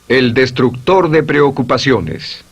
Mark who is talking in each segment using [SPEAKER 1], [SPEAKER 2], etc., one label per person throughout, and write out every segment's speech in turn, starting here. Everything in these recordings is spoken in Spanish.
[SPEAKER 1] El destructor de preocupaciones.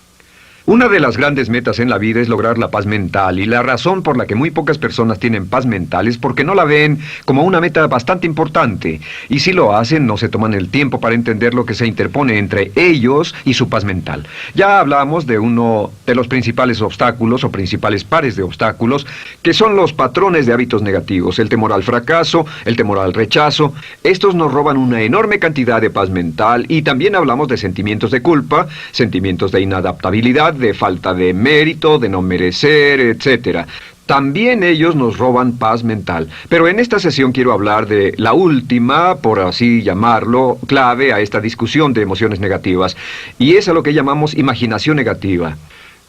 [SPEAKER 1] Una de las grandes metas en la vida es lograr la paz mental, y la razón por la que muy pocas personas tienen paz mental es porque no la ven como una meta bastante importante, y si lo hacen no se toman el tiempo para entender lo que se interpone entre ellos y su paz mental. Ya hablamos de uno de los principales obstáculos o principales pares de obstáculos, que son los patrones de hábitos negativos, el temor al fracaso, el temor al rechazo. Estos nos roban una enorme cantidad de paz mental, y también hablamos de sentimientos de culpa, sentimientos de inadaptabilidad, de falta de mérito, de no merecer, etc. También ellos nos roban paz mental. Pero en esta sesión quiero hablar de la última, por así llamarlo, clave a esta discusión de emociones negativas, y es a lo que llamamos imaginación negativa.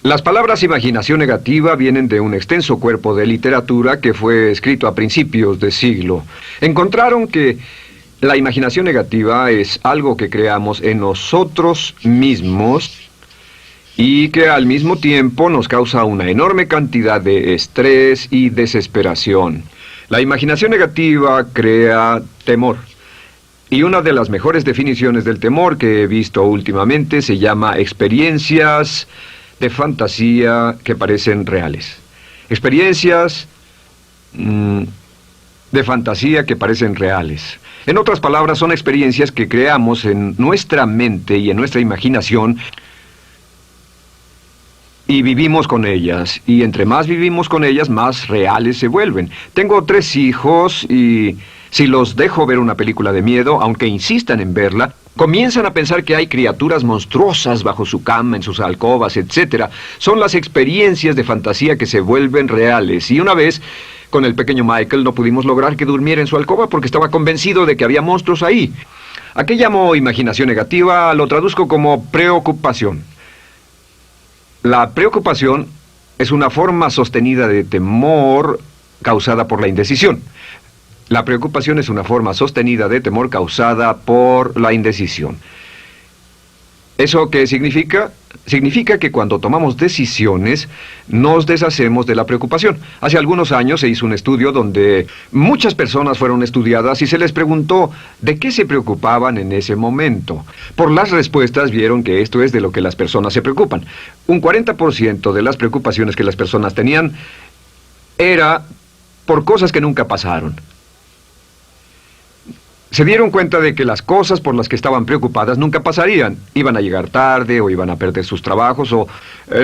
[SPEAKER 1] Las palabras imaginación negativa vienen de un extenso cuerpo de literatura que fue escrito a principios de siglo. Encontraron que la imaginación negativa es algo que creamos en nosotros mismos y que al mismo tiempo nos causa una enorme cantidad de estrés y desesperación. La imaginación negativa crea temor. Y una de las mejores definiciones del temor que he visto últimamente se llama experiencias de fantasía que parecen reales. Experiencias de fantasía que parecen reales. En otras palabras, son experiencias que creamos en nuestra mente y en nuestra imaginación, y vivimos con ellas, y entre más vivimos con ellas, más reales se vuelven. Tengo 3 hijos, y si los dejo ver una película de miedo, aunque insistan en verla, comienzan a pensar que hay criaturas monstruosas bajo su cama, en sus alcobas, etc. Son las experiencias de fantasía que se vuelven reales. Y una vez, con el pequeño Michael, no pudimos lograr que durmiera en su alcoba porque estaba convencido de que había monstruos ahí. ¿A qué llamo imaginación negativa? Lo traduzco como preocupación. La preocupación es una forma sostenida de temor causada por la indecisión. La preocupación es una forma sostenida de temor causada por la indecisión. ¿Eso qué significa? Significa que cuando tomamos decisiones, nos deshacemos de la preocupación. Hace algunos años se hizo un estudio donde muchas personas fueron estudiadas y se les preguntó de qué se preocupaban en ese momento. Por las respuestas vieron que esto es de lo que las personas se preocupan. Un 40% de las preocupaciones que las personas tenían era por cosas que nunca pasaron. Se dieron cuenta de que las cosas por las que estaban preocupadas nunca pasarían. Iban a llegar tarde, o iban a perder sus trabajos, o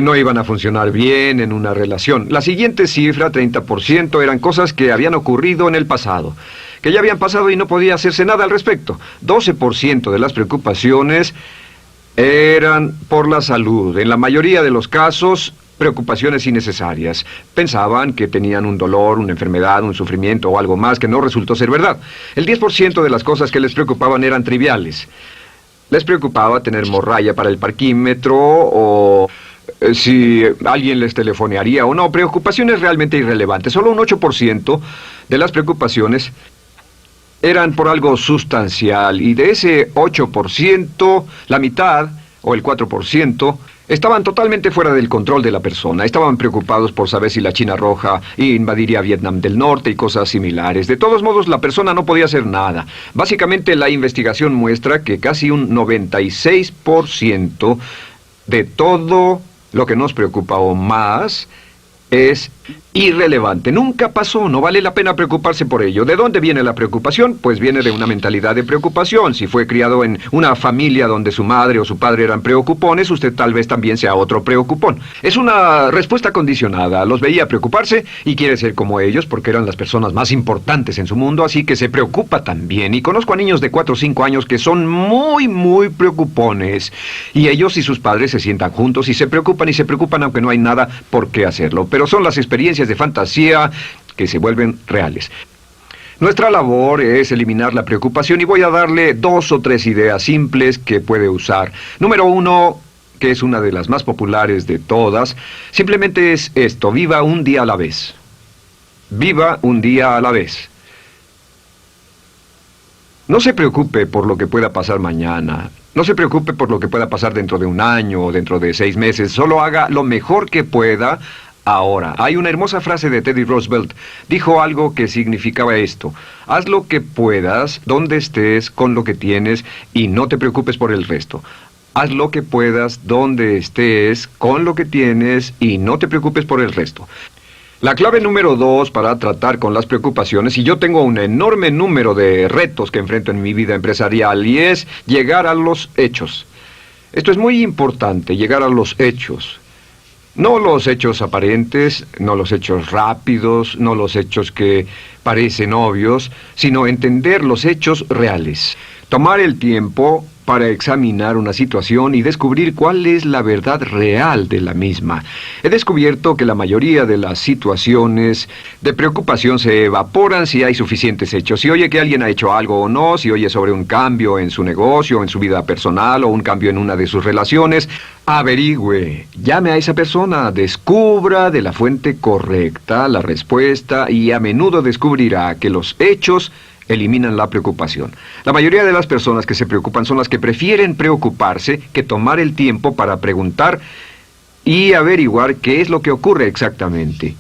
[SPEAKER 1] no iban a funcionar bien en una relación. La siguiente cifra, 30%, eran cosas que habían ocurrido en el pasado, que ya habían pasado y no podía hacerse nada al respecto. 12% de las preocupaciones eran por la salud. En la mayoría de los casos, preocupaciones innecesarias. Pensaban que tenían un dolor, una enfermedad, un sufrimiento o algo más que no resultó ser verdad. El 10% de las cosas que les preocupaban eran triviales. Les preocupaba tener morralla para el parquímetro, o si alguien les telefonearía o no. Preocupaciones realmente irrelevantes. Solo un 8% de las preocupaciones eran por algo sustancial, y de ese 8%, la mitad, o el 4%, estaban totalmente fuera del control de la persona. Estaban preocupados por saber si la China Roja invadiría Vietnam del Norte y cosas similares. De todos modos, la persona no podía hacer nada. Básicamente, la investigación muestra que casi un 96% de todo lo que nos preocupa o más es irrelevante. Nunca pasó, no vale la pena preocuparse por ello. ¿De dónde viene la preocupación? Pues viene de una mentalidad de preocupación. Si fue criado en una familia donde su madre o su padre eran preocupones, usted tal vez también sea otro preocupón. Es una respuesta condicionada. Los veía preocuparse y quiere ser como ellos porque eran las personas más importantes en su mundo, así que se preocupa también. Y conozco a niños de 4 o 5 años que son muy preocupones. Y ellos y sus padres se sientan juntos y se preocupan aunque no hay nada por qué hacerlo. Pero son las experiencias de fantasía que se vuelven reales. Nuestra labor es eliminar la preocupación, y voy a darle 2 o 3 ideas simples que puede usar. Número 1, que es una de las más populares de todas, simplemente es esto: viva un día a la vez. Viva un día a la vez. No se preocupe por lo que pueda pasar mañana. No se preocupe por lo que pueda pasar dentro de un año o dentro de 6 meses. Solo haga lo mejor que pueda ahora. Hay una hermosa frase de Teddy Roosevelt. Dijo algo que significaba esto: haz lo que puedas, donde estés, con lo que tienes, y no te preocupes por el resto. Haz lo que puedas, donde estés, con lo que tienes y no te preocupes por el resto. La clave número 2 para tratar con las preocupaciones, y yo tengo un enorme número de retos que enfrento en mi vida empresarial, y es llegar a los hechos. Esto es muy importante, llegar a los hechos. No los hechos aparentes, no los hechos rápidos, no los hechos que parecen obvios, sino entender los hechos reales. Tomar el tiempo para examinar una situación y descubrir cuál es la verdad real de la misma. He descubierto que la mayoría de las situaciones de preocupación se evaporan si hay suficientes hechos. Si oye que alguien ha hecho algo o no, si oye sobre un cambio en su negocio, en su vida personal o un cambio en una de sus relaciones, averigüe, llame a esa persona, descubra de la fuente correcta la respuesta y a menudo descubrirá que los hechos eliminan la preocupación. La mayoría de las personas que se preocupan son las que prefieren preocuparse que tomar el tiempo para preguntar y averiguar qué es lo que ocurre exactamente.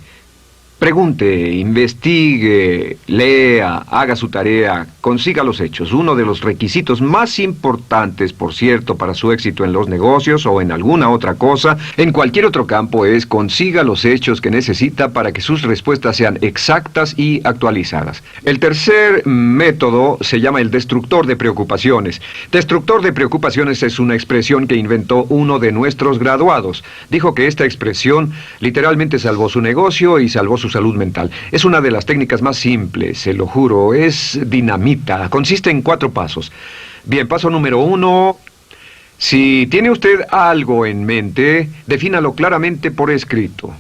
[SPEAKER 1] Pregunte, investigue, lea, haga su tarea, consiga los hechos. Uno de los requisitos más importantes, por cierto, para su éxito en los negocios o en alguna otra cosa, en cualquier otro campo, es consiga los hechos que necesita para que sus respuestas sean exactas y actualizadas. El tercer método se llama el destructor de preocupaciones. Destructor de preocupaciones es una expresión que inventó uno de nuestros graduados. Dijo que esta expresión literalmente salvó su negocio y salvó su salud mental. Es una de las técnicas más simples, se lo juro, es dinamita. Consiste en 4 pasos. Bien, paso número 1. Si tiene usted algo en mente, defínalo claramente por escrito.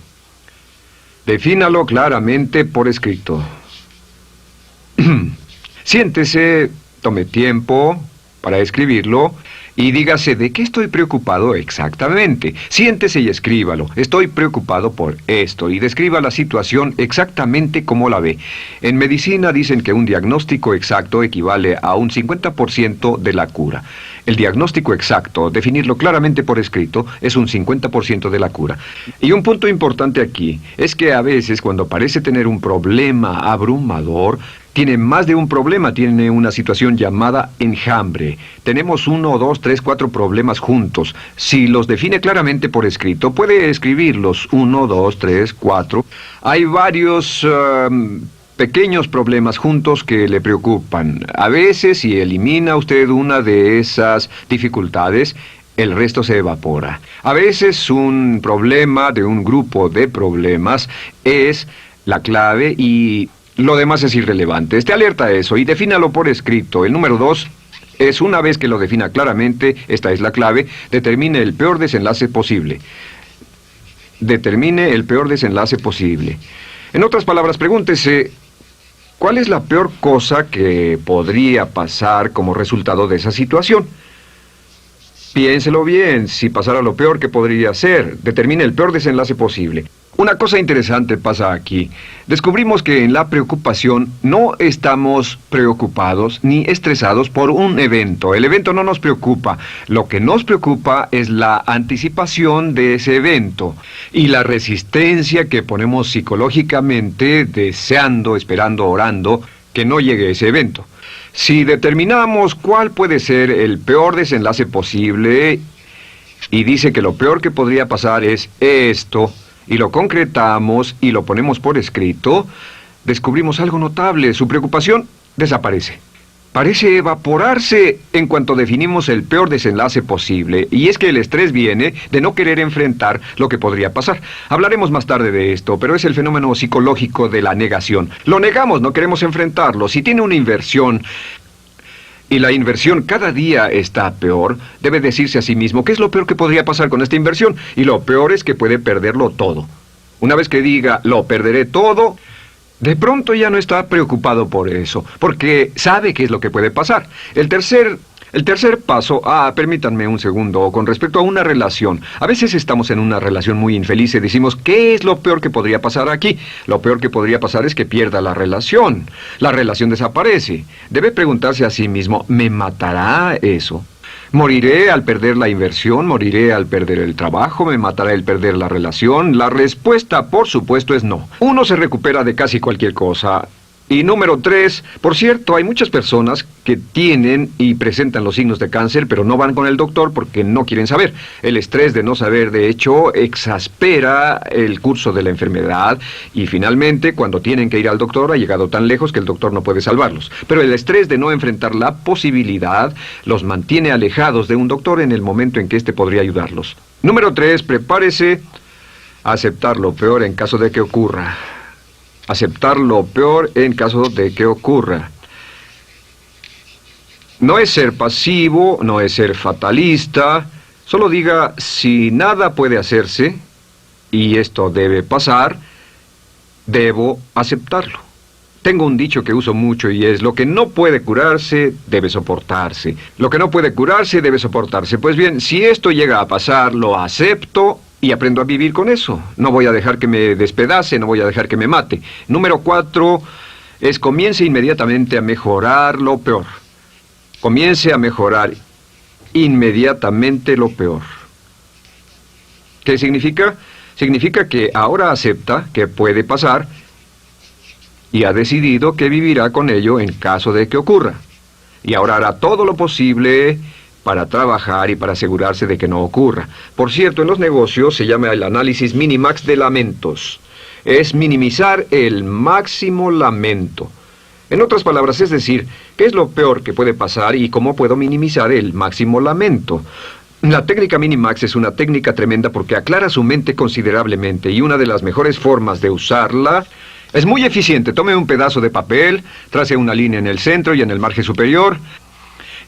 [SPEAKER 1] Defínalo claramente por escrito. Siéntese, tome tiempo para escribirlo y dígase de qué estoy preocupado exactamente. Siéntese y escríbalo. Estoy preocupado por esto y describa la situación exactamente como la ve. En medicina dicen que un diagnóstico exacto equivale a un 50% de la cura. El diagnóstico exacto, definirlo claramente por escrito, es un 50% de la cura. Y un punto importante aquí es que a veces cuando parece tener un problema abrumador, tiene más de un problema, tiene una situación llamada enjambre. Tenemos 1, 2, 3, 4 problemas juntos. Si los define claramente por escrito, puede escribirlos 1, 2, 3, 4. Hay varios pequeños problemas juntos que le preocupan. A veces, si elimina usted una de esas dificultades, el resto se evapora. A veces un problema de un grupo de problemas es la clave y lo demás es irrelevante. Esté alerta a eso y defínalo por escrito. El número 2 es, una vez que lo defina claramente, esta es la clave, determine el peor desenlace posible. Determine el peor desenlace posible. En otras palabras, pregúntese, ¿cuál es la peor cosa que podría pasar como resultado de esa situación? Piénselo bien, si pasara lo peor que podría ser, determine el peor desenlace posible. Una cosa interesante pasa aquí. Descubrimos que en la preocupación no estamos preocupados ni estresados por un evento. El evento no nos preocupa. Lo que nos preocupa es la anticipación de ese evento y la resistencia que ponemos psicológicamente deseando, esperando, orando que no llegue ese evento. Si determinamos cuál puede ser el peor desenlace posible y dice que lo peor que podría pasar es esto, y lo concretamos y lo ponemos por escrito, descubrimos algo notable. Su preocupación desaparece. Parece evaporarse en cuanto definimos el peor desenlace posible, y es que el estrés viene de no querer enfrentar lo que podría pasar. Hablaremos más tarde de esto, pero es el fenómeno psicológico de la negación. Lo negamos, no queremos enfrentarlo. Si tiene una inversión y la inversión cada día está peor, debe decirse a sí mismo, ¿qué es lo peor que podría pasar con esta inversión? Y lo peor es que puede perderlo todo. Una vez que diga, lo perderé todo, de pronto ya no está preocupado por eso, porque sabe qué es lo que puede pasar. El tercer paso, permítanme un segundo, con respecto a una relación. A veces estamos en una relación muy infeliz y decimos, ¿qué es lo peor que podría pasar aquí? Lo peor que podría pasar es que pierda la relación. La relación desaparece. Debe preguntarse a sí mismo, ¿me matará eso? ¿Moriré al perder la inversión? ¿Moriré al perder el trabajo? ¿Me matará el perder la relación? La respuesta, por supuesto, es no. Uno se recupera de casi cualquier cosa. Y número 3, por cierto, hay muchas personas que tienen y presentan los signos de cáncer, pero no van con el doctor porque no quieren saber. El estrés de no saber, de hecho, exaspera el curso de la enfermedad y finalmente, cuando tienen que ir al doctor, ha llegado tan lejos que el doctor no puede salvarlos. Pero el estrés de no enfrentar la posibilidad los mantiene alejados de un doctor en el momento en que éste podría ayudarlos. Número 3, prepárese a aceptar lo peor en caso de que ocurra. Aceptar lo peor en caso de que ocurra. No es ser pasivo, no es ser fatalista. Solo diga, si nada puede hacerse, y esto debe pasar, debo aceptarlo. Tengo un dicho que uso mucho y es, lo que no puede curarse, debe soportarse. Lo que no puede curarse, debe soportarse. Pues bien, si esto llega a pasar, lo acepto y aprendo a vivir con eso. No voy a dejar que me despedace, no voy a dejar que me mate. Número 4 es comience inmediatamente a mejorar lo peor. Comience a mejorar inmediatamente lo peor. ¿Qué significa? Significa que ahora acepta que puede pasar y ha decidido que vivirá con ello en caso de que ocurra. Y ahora hará todo lo posible para trabajar y para asegurarse de que no ocurra. Por cierto, en los negocios se llama el análisis minimax de lamentos. Es minimizar el máximo lamento. En otras palabras, es decir, ¿qué es lo peor que puede pasar y cómo puedo minimizar el máximo lamento? La técnica Minimax es una técnica tremenda porque aclara su mente considerablemente y una de las mejores formas de usarla es muy eficiente. Tome un pedazo de papel, trace una línea en el centro y en el margen superior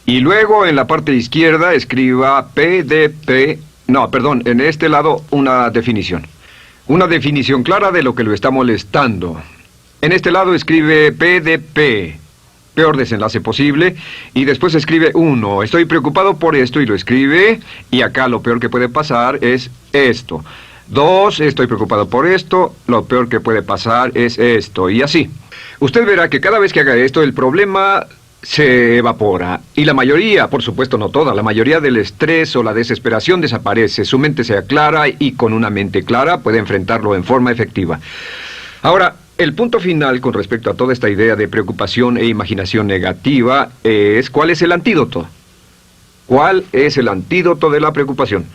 [SPEAKER 1] y luego en la parte izquierda escriba PDP, en este lado una definición. Una definición clara de lo que lo está molestando. En este lado escribe PDP, peor desenlace posible, y después escribe 1, estoy preocupado por esto, y lo escribe, y acá lo peor que puede pasar es esto. 2, estoy preocupado por esto, lo peor que puede pasar es esto, y así. Usted verá que cada vez que haga esto, el problema se evapora, y la mayoría, por supuesto no toda, la mayoría del estrés o la desesperación desaparece, su mente se aclara, y con una mente clara puede enfrentarlo en forma efectiva. Ahora, el punto final con respecto a toda esta idea de preocupación e imaginación negativa es ¿cuál es el antídoto? ¿Cuál es el antídoto de la preocupación?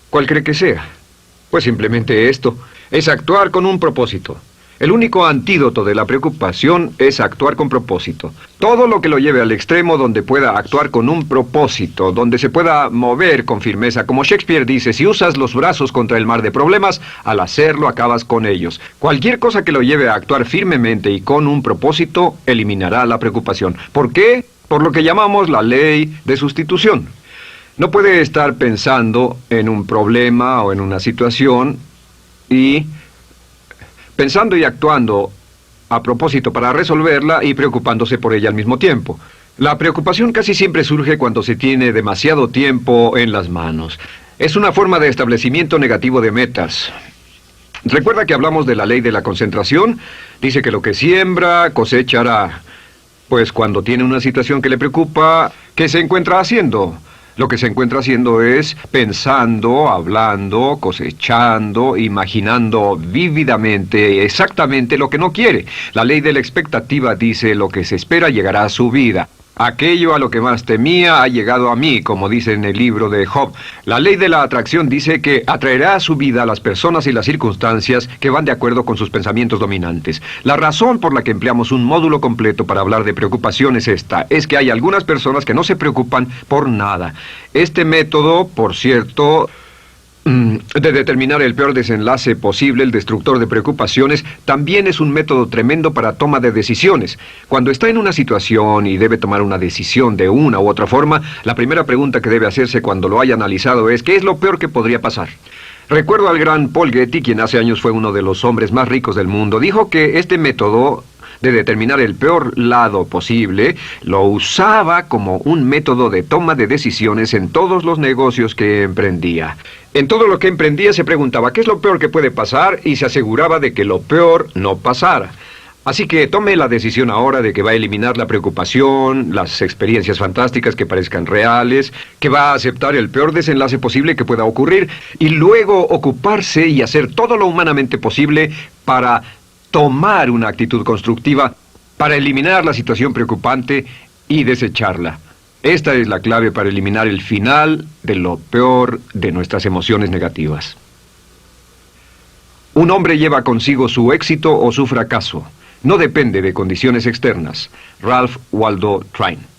[SPEAKER 1] ¿Cuál cree que sea? Pues simplemente esto, es actuar con un propósito. El único antídoto de la preocupación es actuar con propósito. Todo lo que lo lleve al extremo donde pueda actuar con un propósito, donde se pueda mover con firmeza. Como Shakespeare dice, si usas los brazos contra el mar de problemas, al hacerlo acabas con ellos. Cualquier cosa que lo lleve a actuar firmemente y con un propósito, eliminará la preocupación. ¿Por qué? Por lo que llamamos la ley de sustitución. No puede estar pensando en un problema o en una situación y pensando y actuando a propósito para resolverla y preocupándose por ella al mismo tiempo. La preocupación casi siempre surge cuando se tiene demasiado tiempo en las manos. Es una forma de establecimiento negativo de metas. ¿Recuerda que hablamos de la ley de la concentración? Dice que lo que siembra, cosechará. Pues cuando tiene una situación que le preocupa, ¿qué se encuentra haciendo? Lo que se encuentra haciendo es pensando, hablando, cosechando, imaginando vívidamente exactamente lo que no quiere. La ley de la expectativa dice lo que se espera llegará a su vida. Aquello a lo que más temía ha llegado a mí, como dice en el libro de Job. La ley de la atracción dice que atraerá a su vida a las personas y las circunstancias que van de acuerdo con sus pensamientos dominantes. La razón por la que empleamos un módulo completo para hablar de preocupación es esta, es que hay algunas personas que no se preocupan por nada. Este método, por cierto, de determinar el peor desenlace posible, el destructor de preocupaciones, también es un método tremendo para toma de decisiones. Cuando está en una situación y debe tomar una decisión de una u otra forma, la primera pregunta que debe hacerse cuando lo haya analizado es ¿qué es lo peor que podría pasar? Recuerdo al gran Paul Getty, quien hace años fue uno de los hombres más ricos del mundo, dijo que este método de determinar el peor lado posible, lo usaba como un método de toma de decisiones en todos los negocios que emprendía. En todo lo que emprendía se preguntaba ¿qué es lo peor que puede pasar? Y se aseguraba de que lo peor no pasara. Así que tome la decisión ahora de que va a eliminar la preocupación, las experiencias fantásticas que parezcan reales, que va a aceptar el peor desenlace posible que pueda ocurrir y luego ocuparse y hacer todo lo humanamente posible para tomar una actitud constructiva para eliminar la situación preocupante y desecharla. Esta es la clave para eliminar el final de lo peor de nuestras emociones negativas. Un hombre lleva consigo su éxito o su fracaso. No depende de condiciones externas. Ralph Waldo Trine.